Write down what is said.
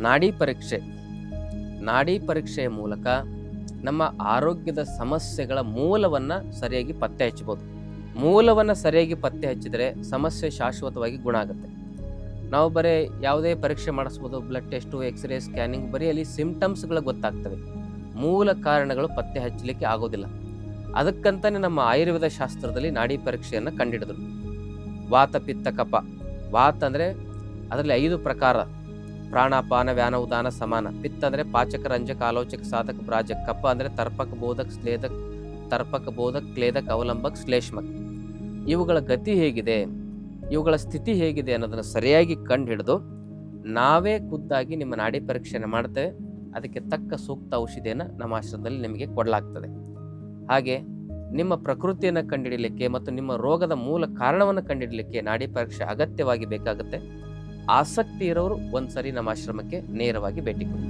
ನಾಡಿ ಪರೀಕ್ಷೆ. ನಾಡಿ ಪರೀಕ್ಷೆಯ ಮೂಲಕ ನಮ್ಮ ಆರೋಗ್ಯದ ಸಮಸ್ಯೆಗಳ ಮೂಲವನ್ನು ಸರಿಯಾಗಿ ಪತ್ತೆ ಹಚ್ಚಬಹುದು. ಮೂಲವನ್ನು ಸರಿಯಾಗಿ ಪತ್ತೆ ಹಚ್ಚಿದರೆ ಸಮಸ್ಯೆ ಶಾಶ್ವತವಾಗಿ ಗುಣ ಆಗುತ್ತೆ. ನಾವು ಬರೀ ಯಾವುದೇ ಪರೀಕ್ಷೆ ಮಾಡಿಸ್ಬೋದು, ಬ್ಲಡ್ ಟೆಸ್ಟು, ಎಕ್ಸ್ರೇ, ಸ್ಕ್ಯಾನಿಂಗ್, ಬರೀ ಅಲ್ಲಿ ಸಿಂಪ್ಟಮ್ಸ್ಗಳು ಗೊತ್ತಾಗ್ತವೆ, ಮೂಲ ಕಾರಣಗಳು ಪತ್ತೆ ಹಚ್ಚಲಿಕ್ಕೆ ಆಗೋದಿಲ್ಲ. ಅದಕ್ಕಂತಾನೆ ನಮ್ಮ ಆಯುರ್ವೇದ ಶಾಸ್ತ್ರದಲ್ಲಿ ನಾಡಿ ಪರೀಕ್ಷೆಯನ್ನು ಕಂಡುಹಿಡಿದ್ರು. ವಾತ, ಪಿತ್ತ, ಕಫ. ವಾತ ಅಂದರೆ ಅದರಲ್ಲಿ 5 ಪ್ರಕಾರ: ಪ್ರಾಣಾಪಾನ, ವ್ಯಾನ, ಉದಾನ, ಸಮಾನ. ಪಿತ್ತ ಅಂದರೆ ಪಾಚಕ, ರಂಜಕ, ಆಲೋಚಕ, ಸಾಧಕ, ಪ್ರಾಜಕ. ಕಫ ಅಂದರೆ ತರ್ಪಕ, ಬೋಧಕ, ಸ್ಲೇದಕ, ತರ್ಪಕ, ಬೋಧಕ, ಕ್ಲೇದಕ, ಅವಲಂಬಕ, ಶ್ಲೇಷ್ಮಕ. ಇವುಗಳ ಗತಿ ಹೇಗಿದೆ, ಇವುಗಳ ಸ್ಥಿತಿ ಹೇಗಿದೆ ಅನ್ನೋದನ್ನು ಸರಿಯಾಗಿ ಕಂಡು ಹಿಡಿದು ನಾವೇ ಖುದ್ದಾಗಿ ನಿಮ್ಮ ನಾಡಿ ಪರೀಕ್ಷೆಯನ್ನು ಮಾಡ್ತೇವೆ. ಅದಕ್ಕೆ ತಕ್ಕ ಸೂಕ್ತ ಔಷಧಿಯನ್ನು ನಮ್ಮ ಆಶ್ರಮದಲ್ಲಿ ನಿಮಗೆ ಕೊಡಲಾಗ್ತದೆ. ಹಾಗೆ ನಿಮ್ಮ ಪ್ರಕೃತಿಯನ್ನು ಕಂಡುಹಿಡಲಿಕ್ಕೆ ಮತ್ತು ನಿಮ್ಮ ರೋಗದ ಮೂಲ ಕಾರಣವನ್ನು ಕಂಡುಹಿಡಲಿಕ್ಕೆ ನಾಡಿ ಪರೀಕ್ಷೆ ಅಗತ್ಯವಾಗಿ ಬೇಕಾಗುತ್ತೆ. ಆಸಕ್ತಿ ಇರೋರು ಒಂದ್ಸರಿ ನಮ್ಮ ಆಶ್ರಮಕ್ಕೆ ನೇರವಾಗಿ ಭೇಟಿ ಕೊಡಿ.